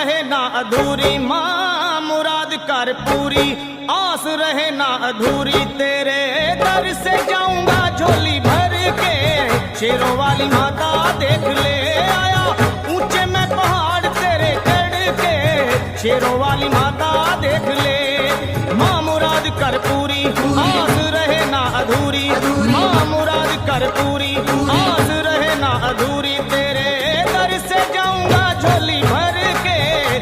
रहे ना अधूरी, माँ मुराद कर पूरी, आस रहे ना अधूरी, तेरे दर से जाऊंगा झोली भर के। शेरों वाली माता देख ले आया ऊंचे में पहाड़ तेरे चढ़ के। शेरों वाली माता देख ले, माँ मुराद कर पूरी, आस रहे ना अधूरी, माँ मुराद कर पूरी, आस रहे ना अधूरी, तेरे दर से जाऊंगा झोली भर के।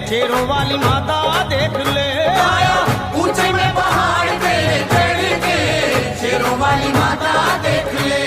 शेरों वाली माता देख ले आया ऊंचे में पहाड़ तेरे चढ़ के। शेरों वाली माता देख ले।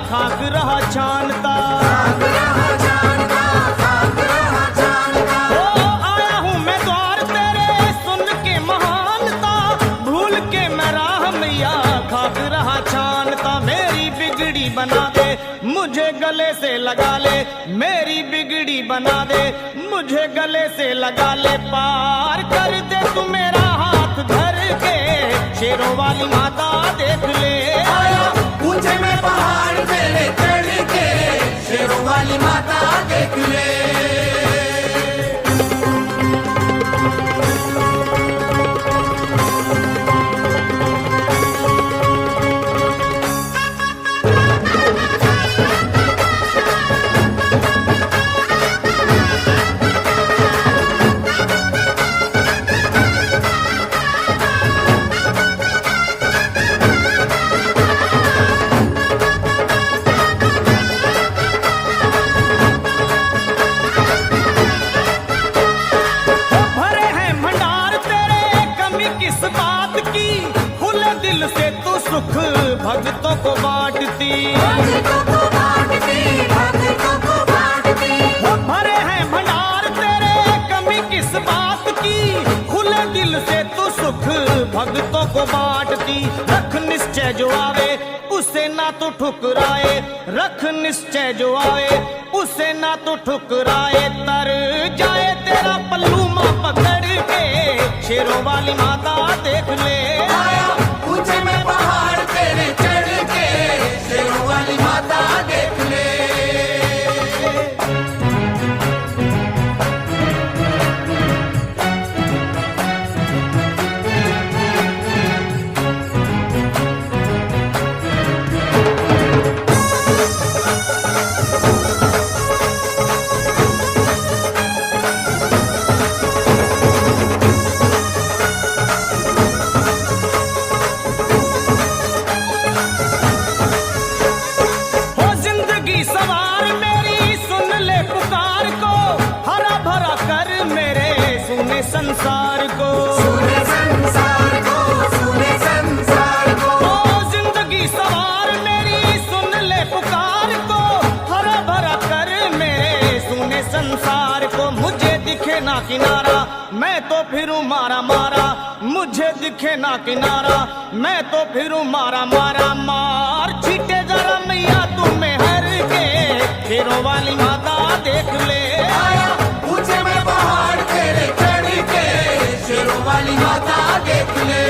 खाक रहा छानता, आया हूँ मैं द्वार तेरे सुन के महानता। भूल के मैं राह मैया खाक रहा छानता। मेरी बिगड़ी बना दे मुझे गले से लगा ले, मेरी बिगड़ी बना दे मुझे गले से लगा ले। पार कर दे तू मेरा हाथ धर के। शेरों वाली माता देख ले आया ऊंचे में पहाड़ तेरे चढ़ के। शेरों वाली माता देख ले। से तू सुख भक्तों को बांटती, भरे हैं भंडार तेरे कमी किस बात की। खुले दिल से तू सुख भक्तों को बांटती। रख निश्चय जो आवे उसे ना तो ठुकराए, रख निश्चय जो आवे उसे ना तो ठुकराए। तर जाए तेरा पल्लू माँ पकड़ के। शेरों वाली माता देख ले आया ऊंचे में पहाड़ तेरे चढ़ के। शेरों वाली माता देख ले। संसार को, सुने संसार को, सुने संसार को। ओ जिंदगी सवार मेरी सुन ले पुकार को। हरा भरा कर मेरे सुने संसार को। मुझे दिखे ना किनारा मैं तो फिरूं मारा मारा, मुझे दिखे ना किनारा मैं तो फिरूं मारा मारा। मार छीटे जरा मैया तुम्हें हर के। शेरों वाली माता देख ले आया ऊंचे में पहाड़ तेरे चढ़ के। शेरों वाली माता देख ले।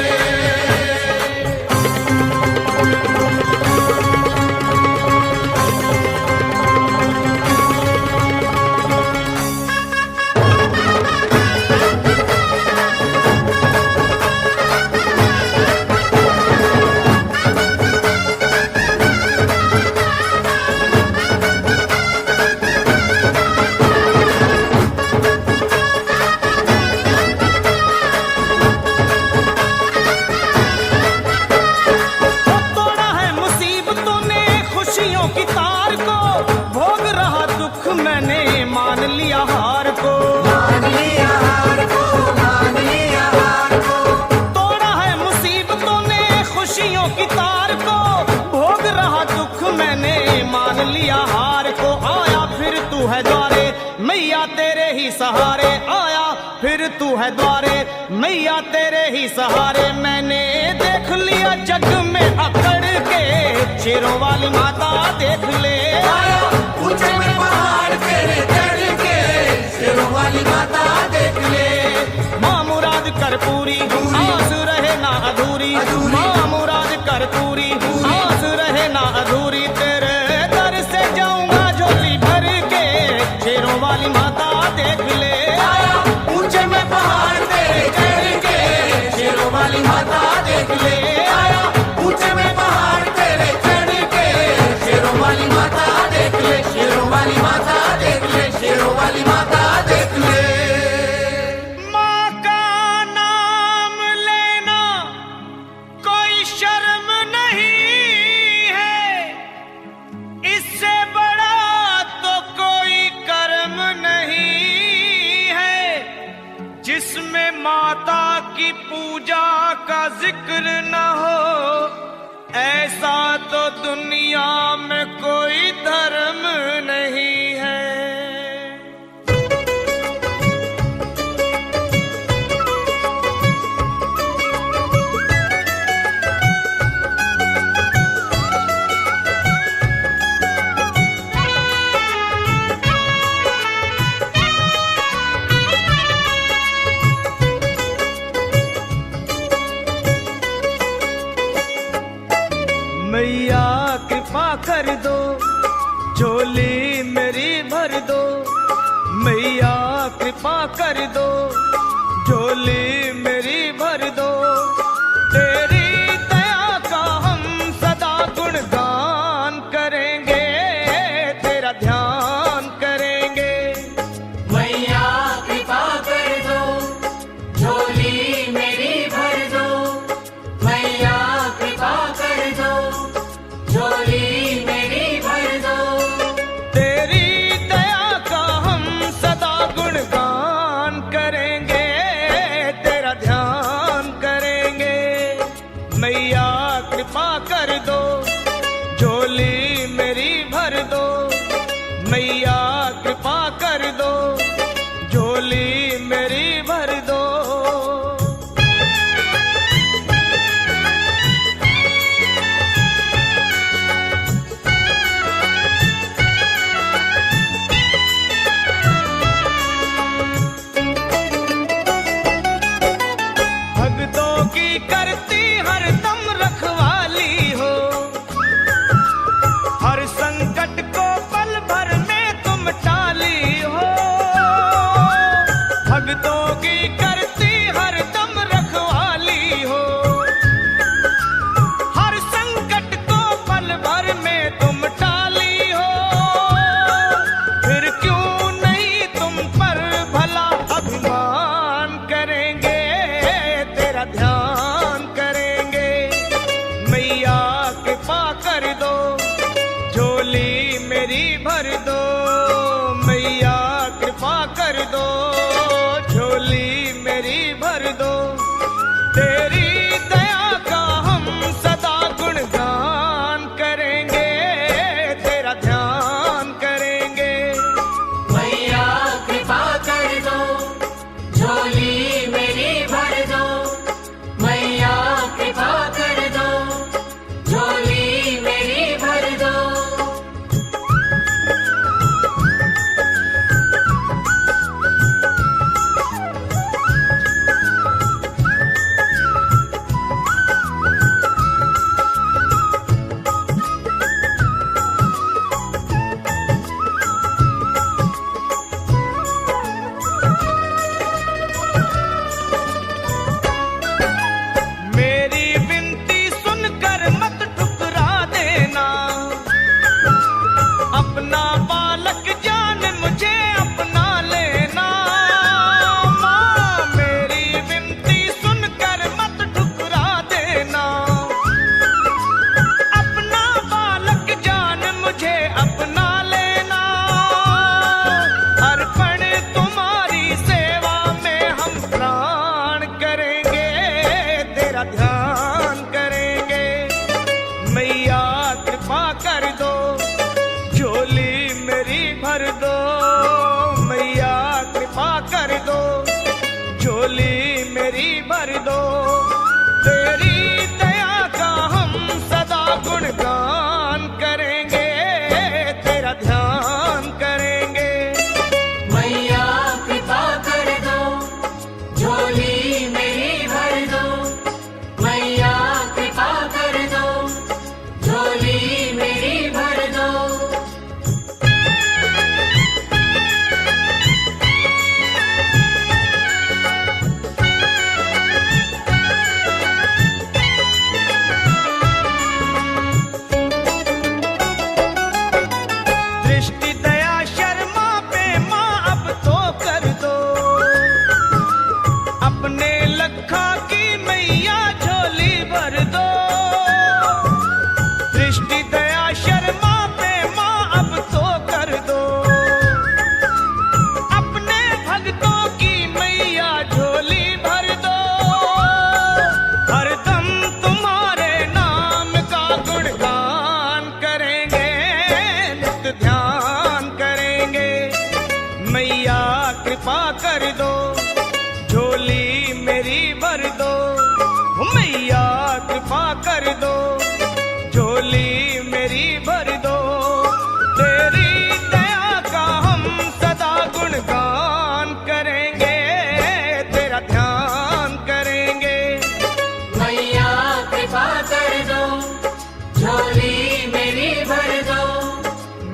तू है द्वारे मैया तेरे ही सहारे आया, फिर तू है द्वारे मैया तेरे ही सहारे। मैंने देख लिया जग में अकड़ के, शेरों वाली माता देख ले। आया ऊंचे में पहाड़ तेरे चढ़ के, शेरों वाली माता देख ले। माँ मुराद कर पूरी, आस रहे ना अधूरी। माँ मुराद कर पूरी, आस रहे ना अधूरी। तेरे दर से जाऊंगा झोली भर के, शेरों वाली माता देख ले। आया ऊंचे में पहाड़ तेरे चढ़ के, शेरों वाली माता देख ले। आया ऊंचे में पहाड़ तेरे चढ़ के, शेरों वाली माता देख ले। शेरों वाली माता देख ले, शेरों वाली माता देख ले। माँ का नाम लेना कोई शर्म नहीं है, इससे बड़ा तो कोई कर्म नहीं है। जिसमें माता की पूजा का जिक्र न हो, ऐसा तो दुनिया में कोई धर्म नहीं है। मैया कृपा कर दो, झोली मेरी भर दो। मैया कृपा कर दो, झोली मेरी भर दो। तेरी दया का हम सदा गुणगान करेंगे, तेरा ध्यान करेंगे। मैया कृपा कर दो, झोली मेरी भर दो। मैया कृपा कर दो, झोली मेरी भर दो। तेरी दया का हम सदा गुणगान करेंगे, तेरा ध्यान करेंगे। मैया कृपा कर दो, झोली मेरी भर दो। मैया कृपा कर दो, झोली मेरी भर दो। भक्तों की करती हरदम रखवाली हो, हर संकट को पल भर में तुम टाली हो। भक्तों की करती हरदम रखवाली हो, हर संकट को पल भर में तुम टाली हो। फिर क्यों नहीं तुम पर भला अभिमान करेंगे, तेरा ध्यान करेंगे। मैया कृपा कर दो, झोली मेरी भर दो। मैया कृपा कर दो, झोली मेरी भर दो। तेरी दया का हम सदा गुणगान करेंगे, तेरा ध्यान करेंगे। मैया कृपा कर दो, झोली मेरी भर दो। मैया कृपा कर दो, झोली मेरी भर दो।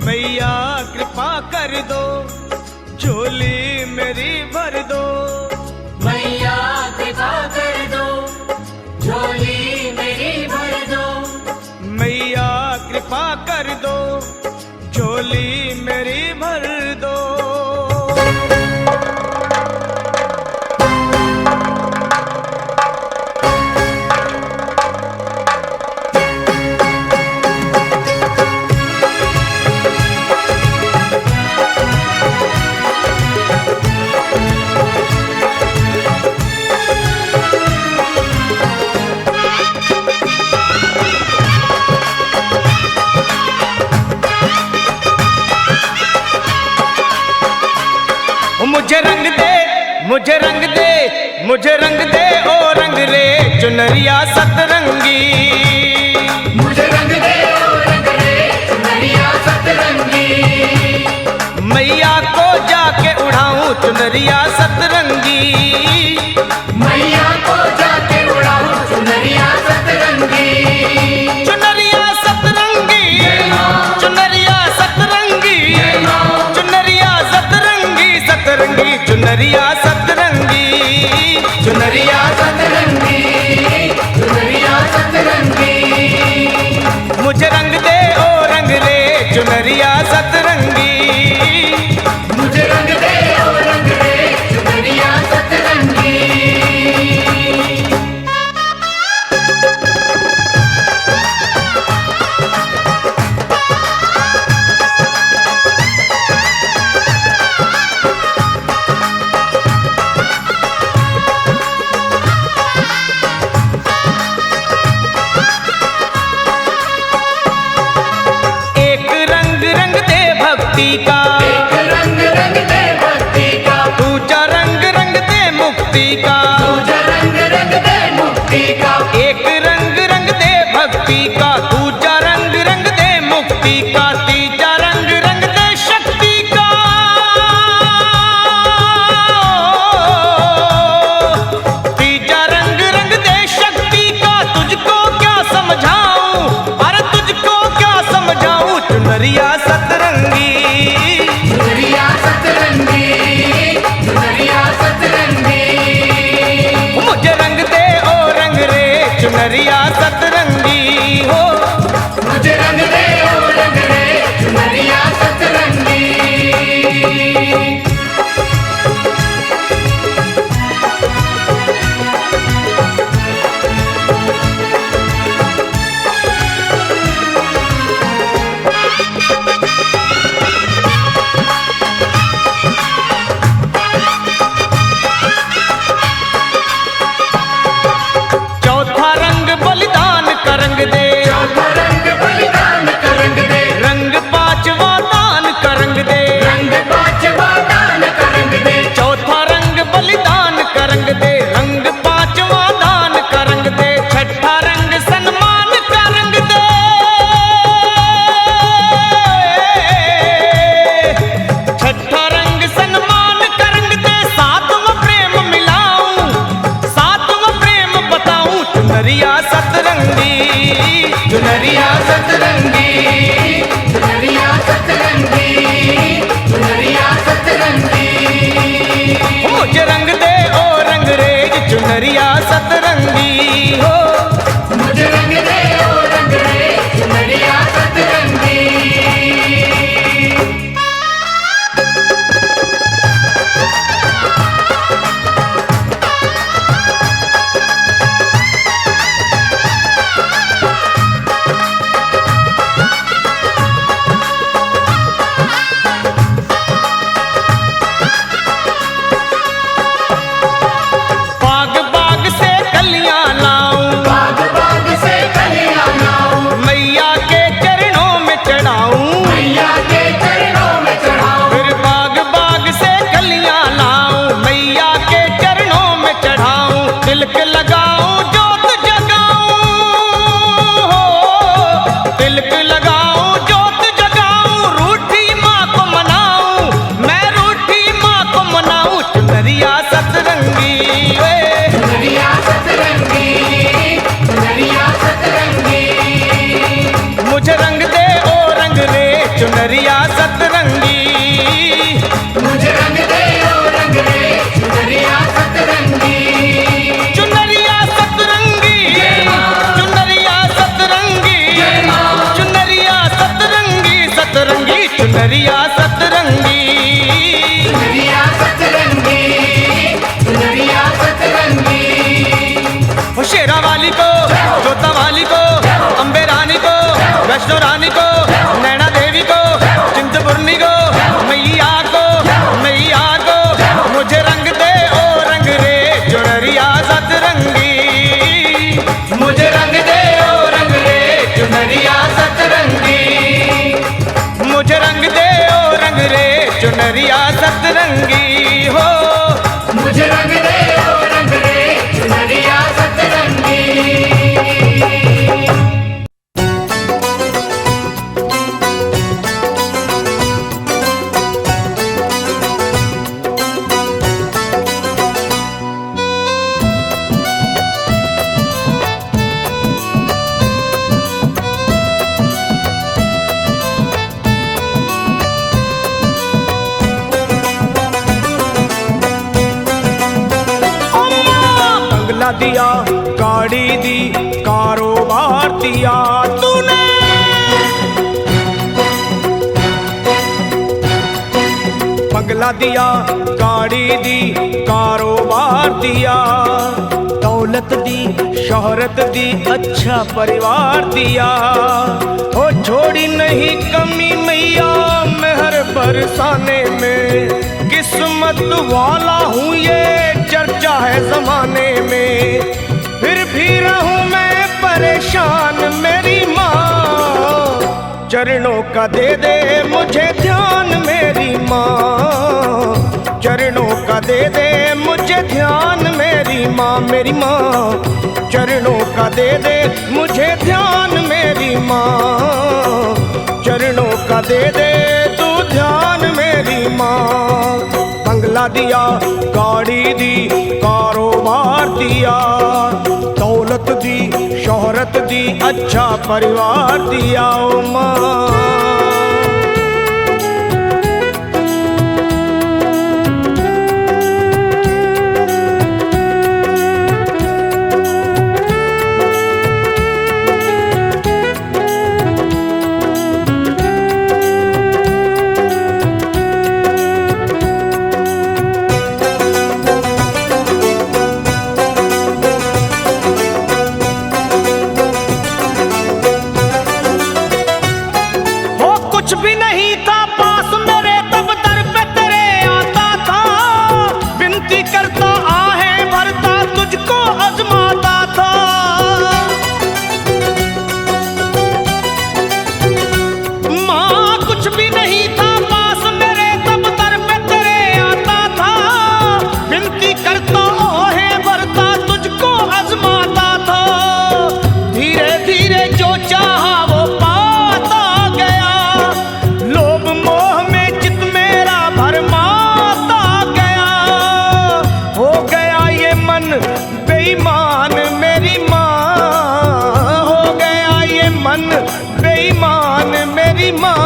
मैया कृपा कर दो, झोली मेरी भर दो। मैया कृपा कर दो, झोली मेरी भर दो। मैया कृपा कर दो, झोली मेरी भर दो। मुझे रंग दे, मुझे रंग दे, मुझे रंग दे ओ रंग रे चुनरिया सतरंगी। मुझे रंग दे ओ रंग रे चुनरिया सतरंगी। मैया को जाके उड़ाऊं चुनरिया सतरंगी। मैया को जाके उड़ाऊं चुनरिया सतरंगी। चुनरिया सतरंगी, चुनरिया सतरंगी, चुनरिया सतरंगी, सतरंगी चुनरिया सतरंगी। चुनरिया सतरंगी, चुनरिया सतरंगी। मुझे रंग दे ओ रंग रे चुनरिया सतरंगी। मुझे रंग दे ओ रंग रे चुनरिया सतरंगी। भक्ति का एक रंग रंग दे भक्ति का, दूजा रंग रंग दे मुक्ति का। दूजा रंग रंग दे मुक्ति का। एक रंग रंग दे भक्ति का, दूजा रंग रंग दे मुक्ति का, तीजा रंग रंग दे शक्ति का। तीजा रंग रंग दे शक्ति का। तुझको क्या समझाऊं, अरे तुझको क्या समझाऊं चुनरिया सतरंगी। सतरंगी। मुझे रंग दे ओ रंग रे चुनरिया सतरंगी। चुनरिया सतरंगी, चुनरिया सतरंगी, चुनरिया सतरंगी, सतरंगी चुनरिया सतरंगी। चुनरिया सतरंगी, चुनरिया सतरंगी। वो शेरा वाली को, जोता वाली को, अम्बे रानी को, वैष्णो रानी को, नैना देवी को, चिंतपूर्णी को, मैया को, मैया को, मुझे रंग दे ओ रंग रे चुनरिया सतरंगी। मुझे रंग दे ओ रंग रे चुनरिया सतरंगी। मुझे रंग दे ओ रंग रे चुनरिया सतरंगी हो। मुझे रंग दे ओ रंग रे चुनरिया सतरंगी। बंगला दिया, गाड़ी दी, कारोबार दिया तूने। बंगला दिया, गाड़ी दी, कारोबार दिया, दौलत दी, शोहरत दी, अच्छा परिवार दिया। ओ छोड़ी नहीं कमी मैया मेहर बरसाने में, किस्मत वाला हूँ ये चर्चा है जमाने में। फिर भी रहूं मैं परेशान मेरी माँ, चरणों का दे दे मुझे ध्यान मेरी माँ। चरणों का दे दे मुझे ध्यान मेरी माँ, मेरी माँ। चरणों का दे दे मुझे ध्यान मेरी माँ। चरणों का दे दे तू ध्यान मेरी माँ। बंगला दिया, गाड़ी दी, कारोबार दिया, दौलत दी, शोहरत दी, अच्छा परिवार दिया ओ माँ। कुछ भी नहीं था पास मेरे तब दर पे तेरे आता था, विनती करता आहें भरता तुझको आजमाता था। माँ कुछ भी नहीं था पास मेरे तब दर पे तेरे आता था, विनती करता आहें भरता तुझको आजमाता था। धीरे धीरे जो चाहा वो पाता गया, लोभ मोह में चित मेरा भरमाता गया। हो गया ये मन बेईमान मेरी माँ, हो गया ये मन बेईमान मेरी माँ।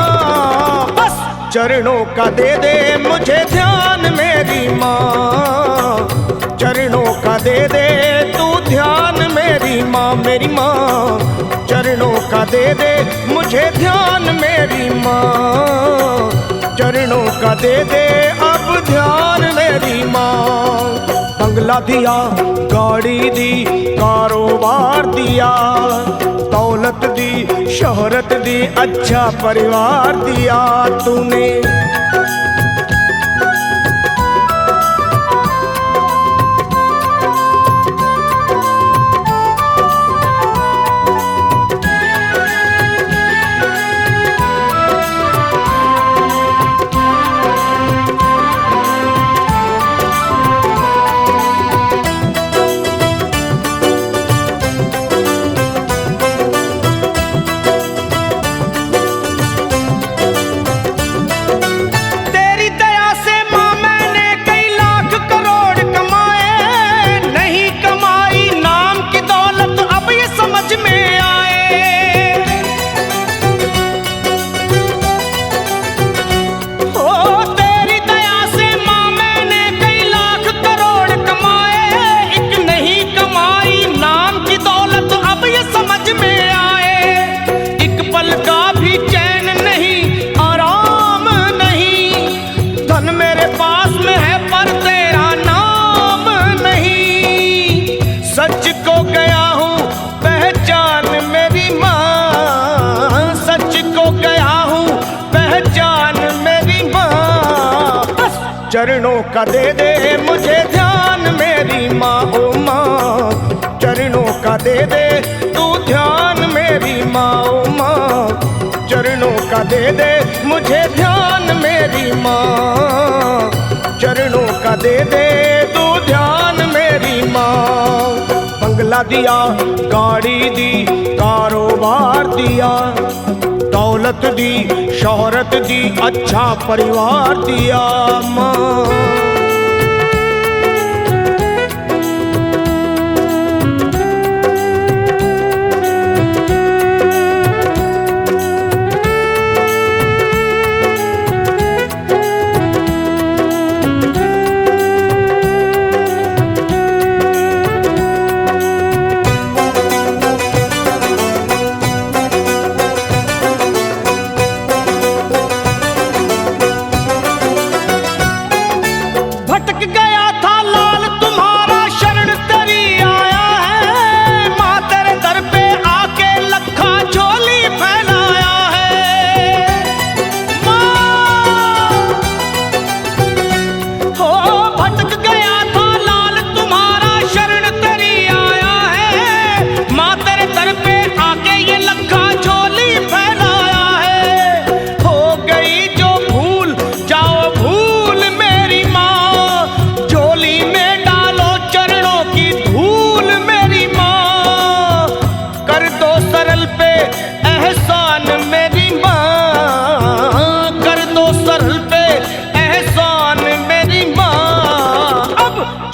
बस चरणों का दे दे मुझे ध्यान मेरी माँ। चरणों का दे दे तू ध्यान मेरी माँ, मेरी माँ। चरणों का दे दे मुझे ध्यान मेरी माँ। चरणों का दे दे अब ध्यान मेरी माँ। बंगला दिया, गाड़ी दी, कारोबार दिया, दौलत दी, शोहरत दी, अच्छा परिवार दिया तूने। चरणों का दे दे मुझे ध्यान मेरी माँ ओ माँ, चरणों का दे दे तू ध्यान मेरी माँ ओ माँ, चरणों का दे दे मुझे ध्यान मेरी माँ, चरणों का दे दे तू ध्यान मेरी माँ। बंगला दिया, गाड़ी दी, कारोबार दिया, दौलत दी, शोहरत दी, अच्छा परिवार दिया माँ।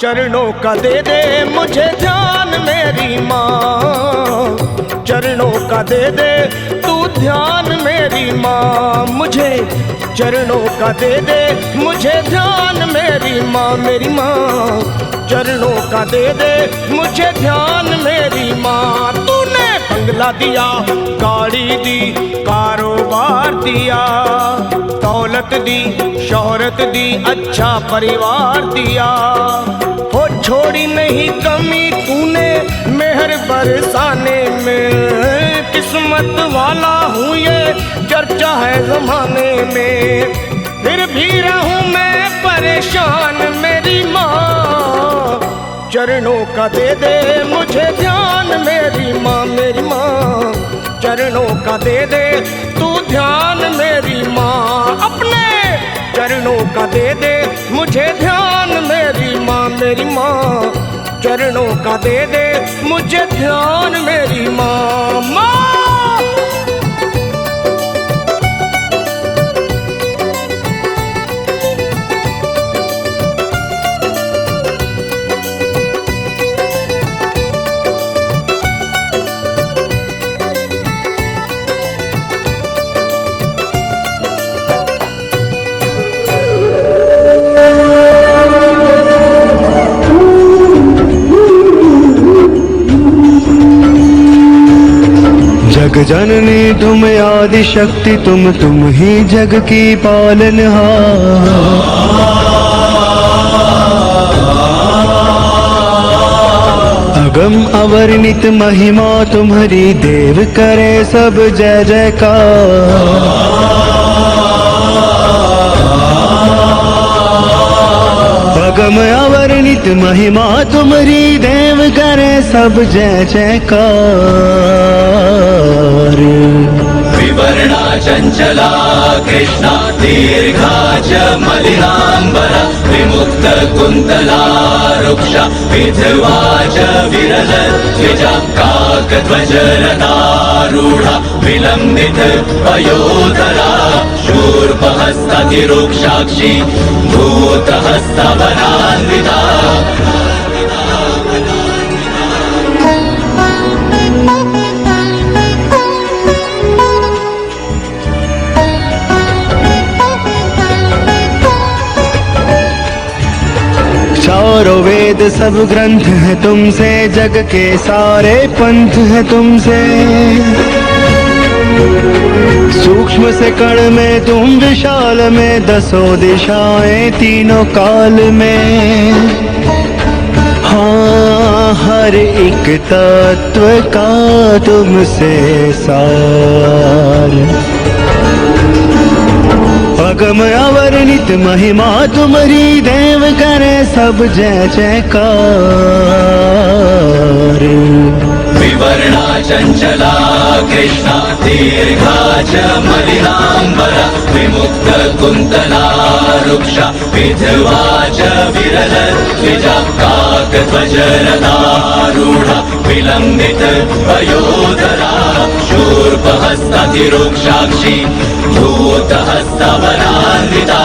चरणों का दे दे मुझे ध्यान मेरी माँ, चरणों का दे दे तू ध्यान मेरी माँ, मुझे चरणों का दे दे मुझे ध्यान मेरी माँ, मेरी माँ, चरणों का दे दे मुझे ध्यान मेरी माँ। तूने बंगला दिया, गाड़ी दी, कारोबार दिया, दौलत दी, शोहरत दी, अच्छा परिवार दिया, हो छोड़ी नहीं कमी तूने मेहर बरसाने में, किस्मत वाला हूँ ये चर्चा है जमाने में, फिर भी रहूँ मैं परेशान मेरी माँ, चरणों का दे दे मुझे ध्यान मेरी माँ, मेरी माँ, चरणों का दे दे तू ध्यान मेरी माँ, अपने चरणों का दे दे मुझे ध्यान मेरी माँ, मेरी माँ, चरणों का दे दे मुझे ध्यान मेरी माँ, माँ। जग जननी तुम आदि शक्ति तुम ही जग की पालनहार, अगम अवर्णित महिमा तुम्हारी देव करे सब जय जयकार, अगम अवर्णित महिमा तुम्हारी देव करे सब जय जयकार। विवर्णा चंचला कृष्णा दीर्घा च मलिनांबरा, विमुक्त कुंतला रुक्षा विधवा च विरल द्विजा, काकध्वजरतारूढ़ा विलंबित पयोधरा, शूर्पहस्तातिरुक्षाक्षी भूतहस्तवनान्विता। चारों वेद सब ग्रंथ हैं तुमसे, जग के सारे पंथ हैं तुमसे, सूक्ष्म से कण में तुम विशाल में, दसों दिशाएं तीनों काल में, हाँ हर एक तत्व का तुमसे सार, अगम अवर्णित महिमा तुम्हारी देव करे सब जय जयकार। विवर्णा चंचला कृष्णा दीर्घा च मलिनांबरा विमुक्त कुंतला रुक्षा विधवा च विरल द्विजा काकध्वजरथारूढा विलंबित वयोधरा शूर्पहस्तातिरोक्षाक्षी भूतहस्तवनान्विता